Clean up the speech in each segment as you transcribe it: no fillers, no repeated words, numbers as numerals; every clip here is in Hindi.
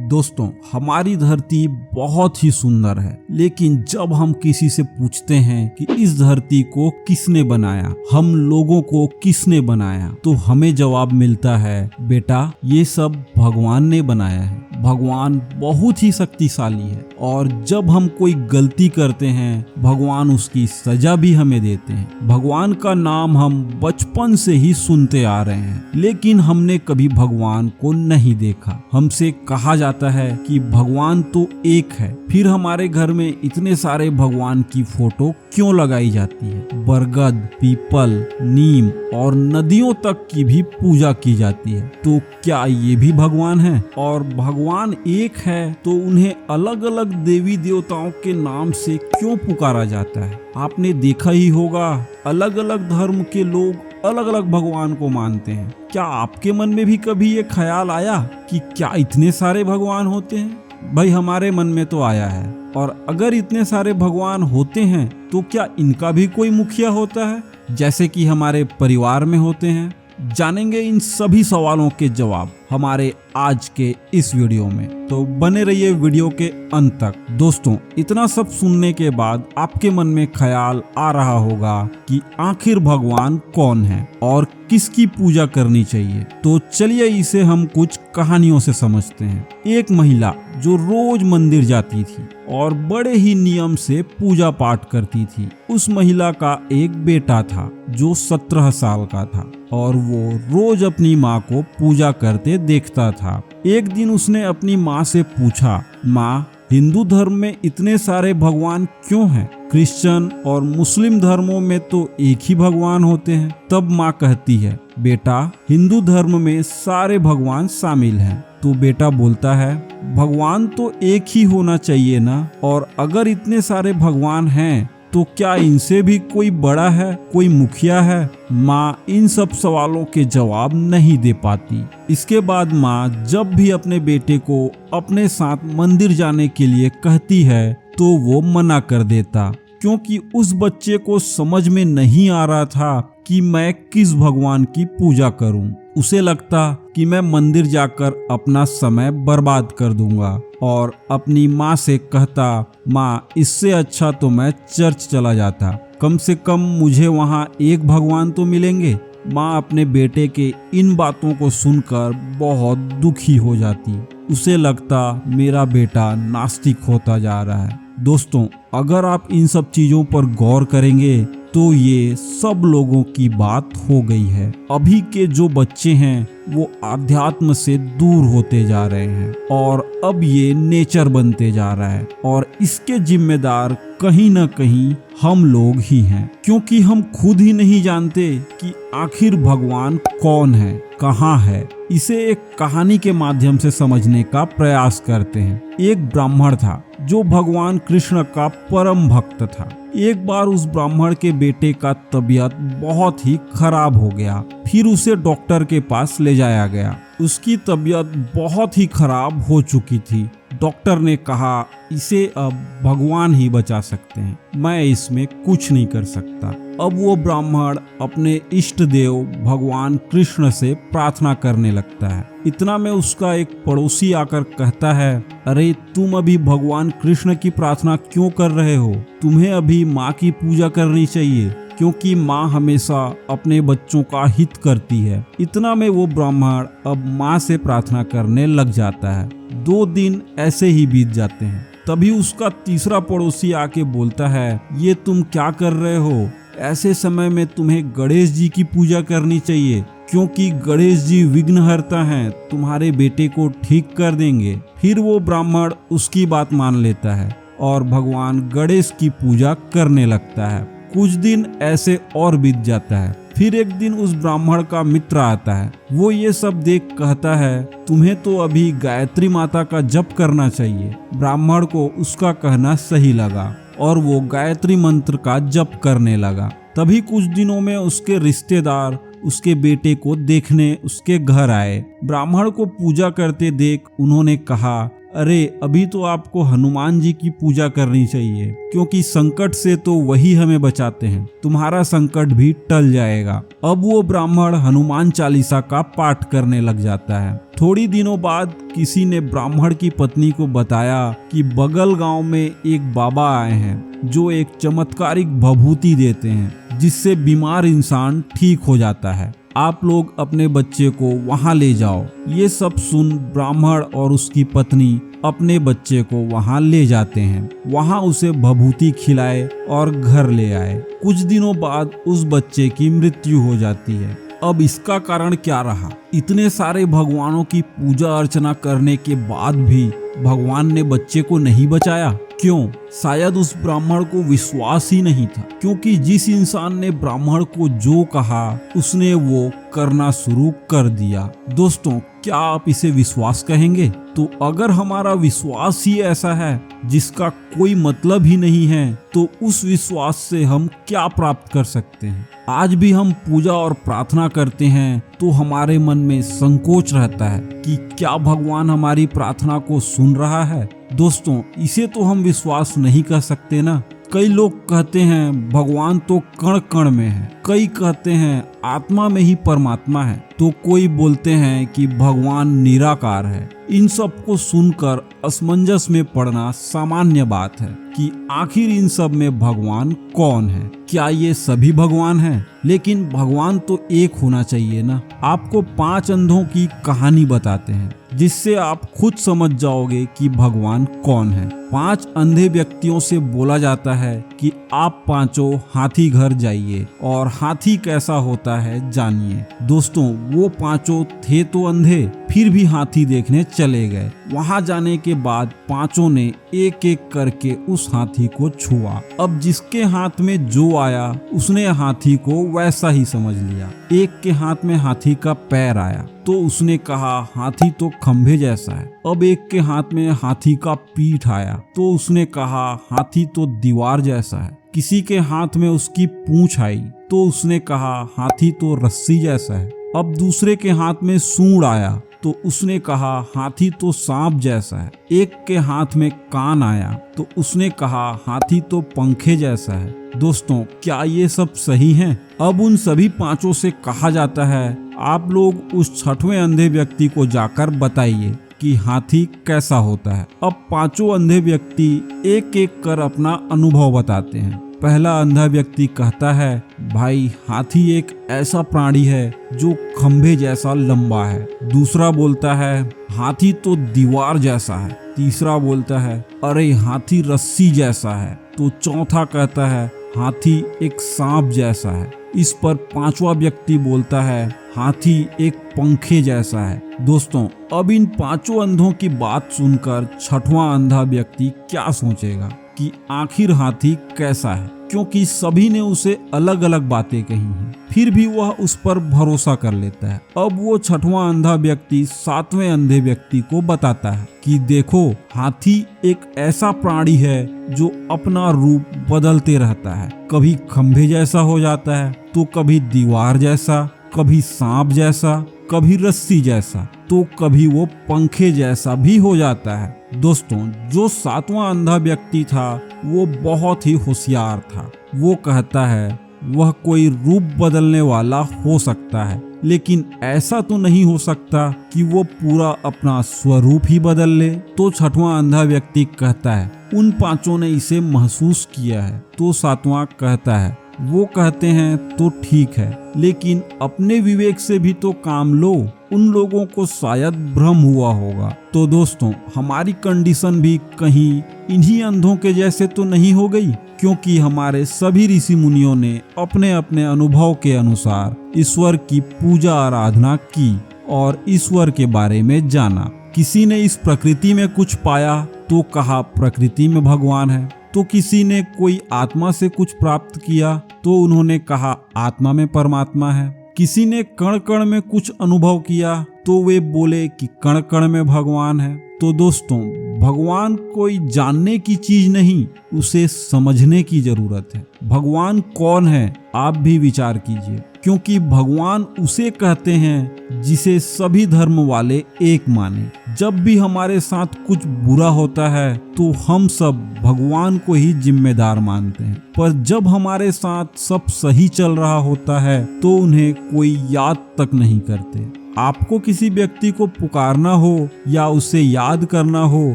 दोस्तों, हमारी धरती बहुत ही सुंदर है, लेकिन जब हम किसी से पूछते हैं कि इस धरती को किसने बनाया, हम लोगों को किसने बनाया, तो हमें जवाब मिलता है, बेटा ये सब भगवान ने बनाया है। भगवान बहुत ही शक्तिशाली है और जब हम कोई गलती करते हैं भगवान उसकी सजा भी हमें देते हैं। भगवान का नाम हम बचपन से ही सुनते आ रहे हैं, लेकिन हमने कभी भगवान को नहीं देखा। हमसे कहा जाता है कि भगवान तो एक है, फिर हमारे घर में इतने सारे भगवान की फोटो क्यों लगाई जाती है? बरगद, पीपल, नीम और नदियों तक की भी पूजा की जाती है। तो क्या ये भी भगवान है? और भगवान एक है तो उन्हें अलग अलग देवी देवताओं के नाम से क्यों पुकारा जाता है? आपने देखा ही होगा, अलग अलग धर्म के लोग अलग अलग भगवान को मानते हैं। क्या आपके मन में भी कभी ये ख्याल आया कि क्या इतने सारे भगवान होते हैं? भाई हमारे मन में तो आया है। और अगर इतने सारे भगवान होते हैं तो क्या इनका भी कोई मुखिया होता है, जैसे कि हमारे परिवार में होते हैं? जानेंगे इन सभी सवालों के जवाब हमारे आज के इस वीडियो में, तो बने रहिए वीडियो के अंत तक। दोस्तों, इतना सब सुनने के बाद आपके मन में ख्याल आ रहा होगा कि आखिर भगवान कौन है और किसकी पूजा करनी चाहिए। तो चलिए इसे हम कुछ कहानियों से समझते हैं। एक महिला जो रोज मंदिर जाती थी और बड़े ही नियम से पूजा पाठ करती थी। उस महिला का एक बेटा था जो 17 साल का था और वो रोज अपनी माँ को पूजा करते देखता था। एक दिन उसने अपनी माँ से पूछा, माँ, हिंदू धर्म में इतने सारे भगवान क्यों हैं? क्रिश्चियन और मुस्लिम धर्मों में तो एक ही भगवान होते हैं। तब माँ कहती है, बेटा हिंदू धर्म में सारे भगवान शामिल हैं। तो बेटा बोलता है, भगवान तो एक ही होना चाहिए ना, और अगर इतने सारे भगवान हैं तो क्या इनसे भी कोई बड़ा है, कोई मुखिया है? माँ इन सब सवालों के जवाब नहीं दे पाती। इसके बाद माँ जब भी अपने बेटे को अपने साथ मंदिर जाने के लिए कहती है तो वो मना कर देता, क्योंकि उस बच्चे को समझ में नहीं आ रहा था कि मैं किस भगवान की पूजा करूं। उसे लगता कि मैं मंदिर जाकर अपना समय बर्बाद कर दूंगा और अपनी माँ से कहता, माँ इससे अच्छा तो मैं चर्च चला जाता, कम से कम मुझे वहाँ एक भगवान तो मिलेंगे। माँ अपने बेटे के इन बातों को सुनकर बहुत दुखी हो जाती। उसे लगता मेरा बेटा नास्तिक होता जा रहा है। दोस्तों, अगर आप इन सब चीजों पर गौर करेंगे तो ये सब लोगों की बात हो गई है। अभी के जो बच्चे हैं वो आध्यात्म से दूर होते जा रहे हैं और अब ये नेचर बनते जा रहा है, और इसके जिम्मेदार कहीं ना कहीं हम लोग ही हैं, क्योंकि हम खुद ही नहीं जानते कि आखिर भगवान कौन है, कहाँ है। इसे एक कहानी के माध्यम से समझने का प्रयास करते हैं। एक ब्राह्मण था जो भगवान कृष्ण का परम भक्त था। एक बार उस ब्राह्मण के बेटे का तबीयत बहुत ही खराब हो गया। फिर उसे डॉक्टर के पास ले जाया गया। उसकी तबीयत बहुत ही खराब हो चुकी थी। डॉक्टर ने कहा, इसे अब भगवान ही बचा सकते हैं, मैं इसमें कुछ नहीं कर सकता। अब वो ब्राह्मण अपने इष्ट देव भगवान कृष्ण से प्रार्थना करने लगता है। इतना में उसका एक पड़ोसी आकर कहता है, अरे तुम अभी भगवान कृष्ण की प्रार्थना क्यों कर रहे हो? तुम्हें अभी माँ की पूजा करनी चाहिए, क्योंकि माँ हमेशा अपने बच्चों का हित करती है। इतना में वो ब्राह्मण अब माँ से प्रार्थना करने लग जाता है। 2 दिन ऐसे ही बीत जाते हैं। तभी उसका तीसरा पड़ोसी आके बोलता है, ये तुम क्या कर रहे हो? ऐसे समय में तुम्हें गणेश जी की पूजा करनी चाहिए, क्योंकि गणेश जी विघ्नहर्ता हैं, तुम्हारे बेटे को ठीक कर देंगे। फिर वो ब्राह्मण उसकी बात मान लेता है और भगवान गणेश की पूजा करने लगता है। कुछ दिन ऐसे और बीत जाता है। फिर एक दिन उस ब्राह्मण का मित्र आता है। वो ये सब देख कहता है, तुम्हें तो अभी गायत्री माता का जप करना चाहिए। ब्राह्मण को उसका कहना सही लगा और वो गायत्री मंत्र का जप करने लगा। तभी कुछ दिनों में उसके रिश्तेदार उसके बेटे को देखने उसके घर आए। ब्राह्मण को पूजा करते देख उन्होंने कहा, अरे अभी तो आपको हनुमान जी की पूजा करनी चाहिए, क्योंकि संकट से तो वही हमें बचाते हैं, तुम्हारा संकट भी टल जाएगा। अब वो ब्राह्मण हनुमान चालीसा का पाठ करने लग जाता है। थोड़ी दिनों बाद किसी ने ब्राह्मण की पत्नी को बताया कि बगल गांव में एक बाबा आए हैं जो एक चमत्कारिक भभूति देते हैं जिससे बीमार इंसान ठीक हो जाता है। आप लोग अपने बच्चे को वहां ले जाओ। ये सब सुन ब्राह्मण और उसकी पत्नी अपने बच्चे को वहां ले जाते हैं। वहां उसे भभूति खिलाए और घर ले आए। कुछ दिनों बाद उस बच्चे की मृत्यु हो जाती है। अब इसका कारण क्या रहा? इतने सारे भगवानों की पूजा अर्चना करने के बाद भी भगवान ने बच्चे को नहीं बचाया। क्यों? शायद उस ब्राह्मण को विश्वास ही नहीं था, क्योंकि जिस इंसान ने ब्राह्मण को जो कहा उसने वो करना शुरू कर दिया। दोस्तों, क्या आप इसे विश्वास कहेंगे? तो अगर हमारा विश्वास ही ऐसा है जिसका कोई मतलब ही नहीं है, तो उस विश्वास से हम क्या प्राप्त कर सकते हैं? आज भी हम पूजा और प्रार्थना करते हैं तो हमारे मन में संकोच रहता है कि क्या भगवान हमारी प्रार्थना को सुन रहा है? दोस्तों, इसे तो हम विश्वास नहीं कर सकते ना। कई लोग कहते हैं भगवान तो कण कण में है, कई कहते हैं आत्मा में ही परमात्मा है, तो कोई बोलते हैं कि भगवान निराकार है। इन सब को सुनकर असमंजस में पड़ना सामान्य बात है कि आखिर इन सब में भगवान कौन है? क्या ये सभी भगवान हैं? लेकिन भगवान तो एक होना चाहिए ना। आपको 5 अंधों की कहानी बताते हैं जिससे आप खुद समझ जाओगे कि भगवान कौन है। 5 अंधे व्यक्तियों से बोला जाता है कि आप पांचों हाथी घर जाइए और हाथी कैसा होता है जानिए। दोस्तों, वो पांचों थे तो अंधे, फिर भी हाथी देखने चले गए। वहां जाने के बाद पांचों ने एक एक करके उस हाथी को छुआ। अब जिसके हाथ में जो आया उसने हाथी को वैसा ही समझ लिया। एक के हाथ में हाथी का पैर आया तो उसने कहा हाथी तो खंभे जैसा है। अब एक के हाथ में हाथी का पीठ आया तो उसने कहा हाथी तो दीवार जैसा है। किसी के हाथ में उसकी पूंछ आई तो उसने कहा हाथी तो रस्सी जैसा है। अब दूसरे के हाथ में सूंड आया तो उसने कहा हाथी तो सांप जैसा है। एक के हाथ में कान आया तो उसने कहा हाथी तो पंखे जैसा है। दोस्तों, क्या ये सब सही हैं? अब उन सभी पांचों से कहा जाता है आप लोग उस 6वें अंधे व्यक्ति को जाकर बताइए कि हाथी कैसा होता है। अब पांचों अंधे व्यक्ति एक एक कर अपना अनुभव बताते हैं। पहला अंधा व्यक्ति कहता है भाई हाथी एक ऐसा प्राणी है जो खंभे जैसा लंबा है। दूसरा बोलता है हाथी तो दीवार जैसा है। तीसरा बोलता है अरे हाथी रस्सी जैसा है। तो चौथा कहता है हाथी एक सांप जैसा है। इस पर 5वां व्यक्ति बोलता है हाथी एक पंखे जैसा है। दोस्तों, अब इन पांचों अंधों की बात सुनकर 6वां अंधा व्यक्ति क्या सोचेगा कि आखिर हाथी कैसा है, क्योंकि सभी ने उसे अलग अलग बातें कही हैं। फिर भी वह उस पर भरोसा कर लेता है। अब वो 6वां अंधा व्यक्ति 7वें अंधे व्यक्ति को बताता है कि देखो हाथी एक ऐसा प्राणी है जो अपना रूप बदलते रहता है। कभी खंभे जैसा हो जाता है तो कभी दीवार जैसा, कभी सांप जैसा, कभी रस्सी जैसा, तो कभी वो पंखे जैसा भी हो जाता है। दोस्तों, जो 7वां अंधा व्यक्ति था वो बहुत ही होशियार था। वो कहता है वह कोई रूप बदलने वाला हो सकता है, लेकिन ऐसा तो नहीं हो सकता कि वो पूरा अपना स्वरूप ही बदल ले। तो 6वां अंधा व्यक्ति कहता है उन पांचों ने इसे महसूस किया है। तो 7वां कहता है वो कहते हैं तो ठीक है, लेकिन अपने विवेक से भी तो काम लो। उन लोगों को शायद भ्रम हुआ होगा। तो दोस्तों, हमारी कंडीशन भी कहीं इन्हीं अंधों के जैसे तो नहीं हो गई, क्योंकि हमारे सभी ऋषि मुनियों ने अपने अपने अनुभव के अनुसार ईश्वर की पूजा आराधना की और ईश्वर के बारे में जाना। किसी ने इस प्रकृति में कुछ पाया तो कहा प्रकृति में भगवान है, तो किसी ने कोई आत्मा से कुछ प्राप्त किया तो उन्होंने कहा आत्मा में परमात्मा है। किसी ने कण कण में कुछ अनुभव किया तो वे बोले कि कण कण में भगवान है। तो दोस्तों, भगवान कोई जानने की चीज नहीं, उसे समझने की जरूरत है। भगवान कौन है आप भी विचार कीजिए, क्योंकि भगवान उसे कहते हैं जिसे सभी धर्म वाले एक माने। जब भी हमारे साथ कुछ बुरा होता है तो हम सब भगवान को ही जिम्मेदार मानते हैं, पर जब हमारे साथ सब सही चल रहा होता है तो उन्हें कोई याद तक नहीं करते। आपको किसी व्यक्ति को पुकारना हो या उसे याद करना हो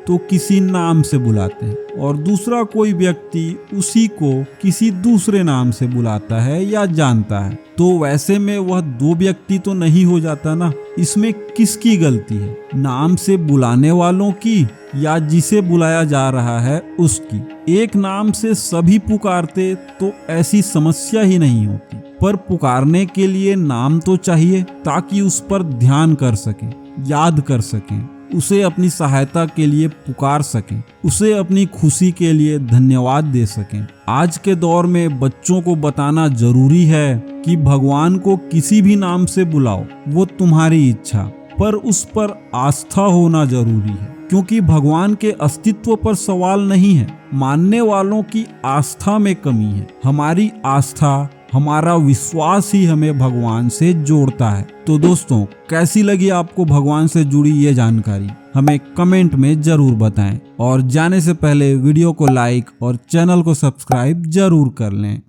तो किसी नाम से बुलाते हैं, और दूसरा कोई व्यक्ति उसी को किसी दूसरे नाम से बुलाता है या जानता है। तो वैसे में वह दो व्यक्ति तो नहीं हो जाता ना। इसमें किसकी गलती है, नाम से बुलाने वालों की या जिसे बुलाया जा रहा है उसकी? एक नाम से सभी पुकारते तो ऐसी समस्या ही नहीं होती, पर पुकारने के लिए नाम तो चाहिए ताकि उस पर ध्यान कर सकें, याद कर सकें, उसे अपनी सहायता के लिए पुकार सकें, उसे अपनी खुशी के लिए धन्यवाद दे सकें। आज के दौर में बच्चों को बताना जरूरी है कि भगवान को किसी भी नाम से बुलाओ, वो तुम्हारी इच्छा, पर उस पर आस्था होना जरूरी है, क्योंकि भगवान के अस्तित्व पर सवाल नहीं है, मानने वालों की आस्था में कमी है। हमारी आस्था, हमारा विश्वास ही हमें भगवान से जोड़ता है। तो दोस्तों, कैसी लगी आपको भगवान से जुड़ी ये जानकारी, हमें कमेंट में जरूर बताएं, और जाने से पहले वीडियो को लाइक और चैनल को सब्सक्राइब जरूर कर लें।